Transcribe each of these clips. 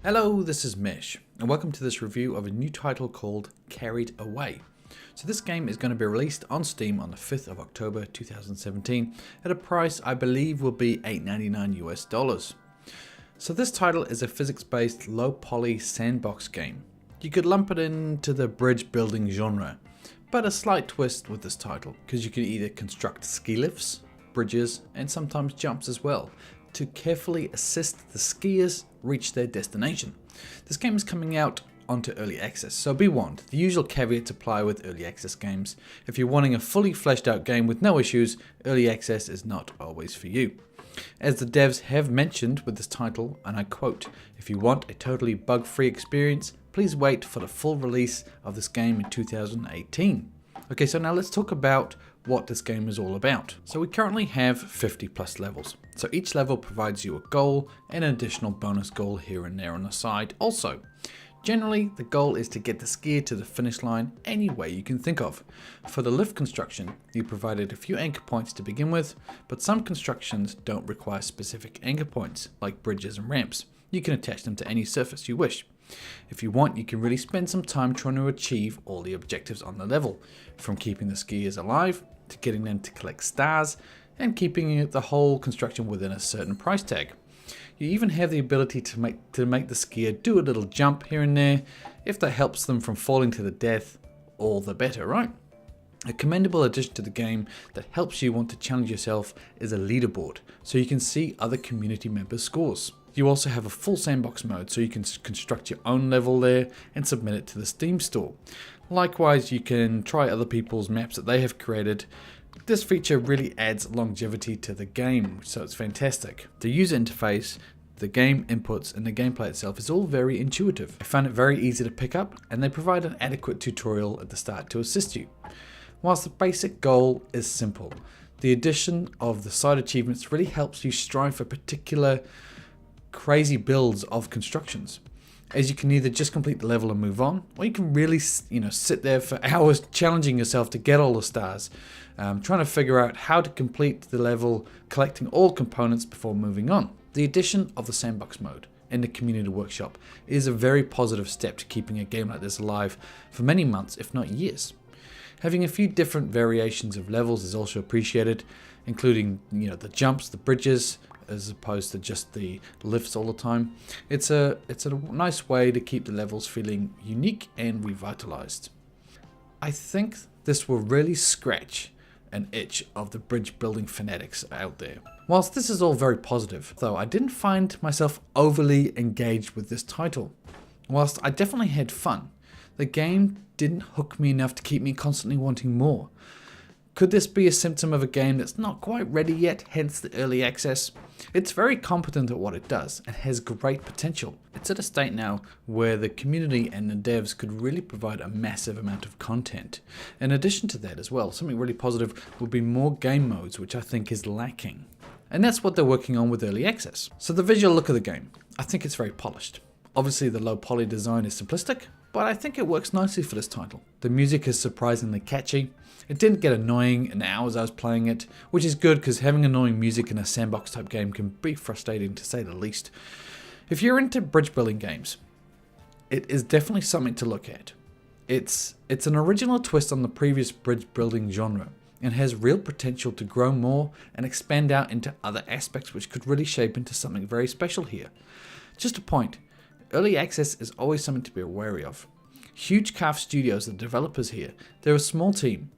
Hello, this is Mesh, and welcome to this review of a new title called Carried Away. So this game is going to be released on Steam on the 5th of October 2017 at a price I believe will be $8.99 US. So this title is a physics-based low-poly sandbox game. You could lump it into the bridge building genre, but a slight twist with this title, because you can either construct ski lifts, bridges, and sometimes jumps as well, to carefully assist the skiers reach their destination. This game is coming out onto early access, so be warned, the usual caveats apply with early access games. If you're wanting a fully fleshed out game with no issues, early access is not always for you. As the devs have mentioned with this title, and I quote, "If you want a totally bug-free experience, please wait for the full release of this game in 2018. Okay, so now let's talk about what this game is all about. So we currently have 50 plus levels. So each level provides you a goal and an additional bonus goal here and there on the side also. Generally, the goal is to get the skier to the finish line any way you can think of. For the lift construction, you provided a few anchor points to begin with, but some constructions don't require specific anchor points, like bridges and ramps. You can attach them to any surface you wish. If you want, you can really spend some time trying to achieve all the objectives on the level, from keeping the skiers alive, to getting them to collect stars, and keeping the whole construction within a certain price tag. You even have the ability to make the skier do a little jump here and there. If that helps them from falling to the death, all the better, right? A commendable addition to the game that helps you want to challenge yourself is a leaderboard, so you can see other community members' scores. You also have a full sandbox mode, so you can construct your own level there and submit it to the Steam store. Likewise, you can try other people's maps that they have created. This feature really adds longevity to the game, so it's fantastic. The user interface, the game inputs, and the gameplay itself is all very intuitive. I found it very easy to pick up, and they provide an adequate tutorial at the start to assist you. Whilst the basic goal is simple, the addition of the side achievements really helps you strive for particular crazy builds of constructions, as you can either just complete the level and move on, or you can really sit there for hours challenging yourself to get all the stars, trying to figure out how to complete the level, collecting all components before moving on. The addition of the sandbox mode in the community workshop is a very positive step to keeping a game like this alive for many months, if not years. Having a few different variations of levels is also appreciated, including the jumps, the bridges, as opposed to just the lifts all the time. It's a nice way to keep the levels feeling unique and revitalized. I think this will really scratch an itch of the bridge building fanatics out there. Whilst this is all very positive, though, I didn't find myself overly engaged with this title. Whilst I definitely had fun, the game didn't hook me enough to keep me constantly wanting more. Could this be a symptom of a game that's not quite ready yet, hence the early access? It's very competent at what it does and has great potential. It's at a state now where the community and the devs could really provide a massive amount of content. In addition to that as well, something really positive would be more game modes, which I think is lacking. And that's what they're working on with early access. So the visual look of the game, I think it's very polished. Obviously the low poly design is simplistic, but I think it works nicely for this title. The music is surprisingly catchy. It didn't get annoying in the hours I was playing it, which is good because having annoying music in a sandbox type game can be frustrating to say the least. If you're into bridge building games, it is definitely something to look at. It's an original twist on the previous bridge building genre and has real potential to grow more and expand out into other aspects which could really shape into something very special here. Just a point, early access is always something to be wary of. Huge Calf Studios, the developers here, they're a small team,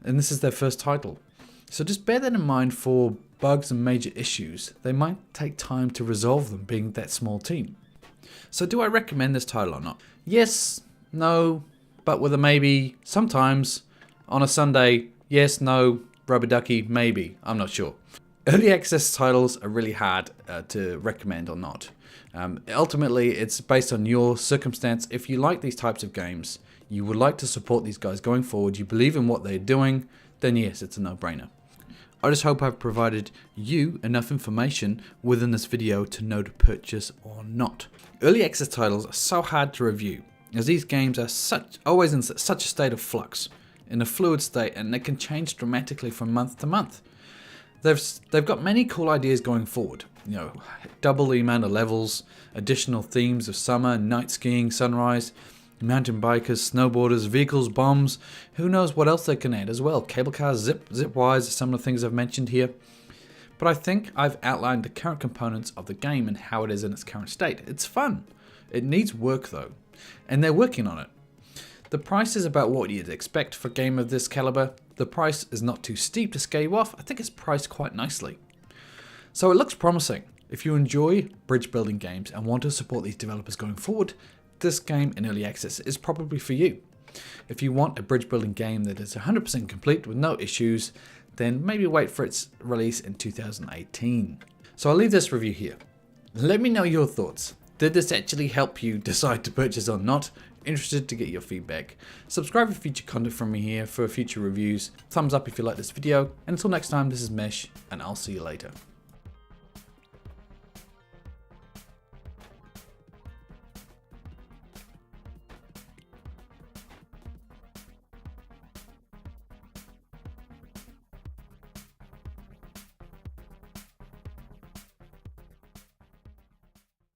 and this is their first title. So just bear that in mind for bugs and major issues. They might take time to resolve them being that small team. So do I recommend this title or not? Yes, no, but with a maybe, sometimes, on a Sunday, yes, no, rubber ducky, maybe, I'm not sure. Early access titles are really hard to recommend or not. Ultimately, it's based on your circumstance. If you like these types of games, you would like to support these guys going forward, you believe in what they're doing, then yes, it's a no-brainer. I just hope I've provided you enough information within this video to know to purchase or not. Early access titles are so hard to review, as these games are always in such a state of flux, in a fluid state, and they can change dramatically from month to month. They've got many cool ideas going forward. You know, double the amount of levels, additional themes of summer, night skiing, sunrise, mountain bikers, snowboarders, vehicles, bombs. Who knows what else they can add as well. Cable cars, zip wires are some of the things I've mentioned here. But I think I've outlined the current components of the game and how it is in its current state. It's fun. It needs work though, and they're working on it. The price is about what you'd expect for a game of this caliber. The price is not too steep to scare you off. I think it's priced quite nicely. So it looks promising. If you enjoy bridge building games and want to support these developers going forward, this game in early access is probably for you. If you want a bridge building game that is 100% complete with no issues, then maybe wait for its release in 2018. So I'll leave this review here. Let me know your thoughts. Did this actually help you decide to purchase or not? Interested to get your feedback. Subscribe for future content from me here for future reviews. Thumbs up if you like this video. And until next time, this is Mesh, and I'll see you later.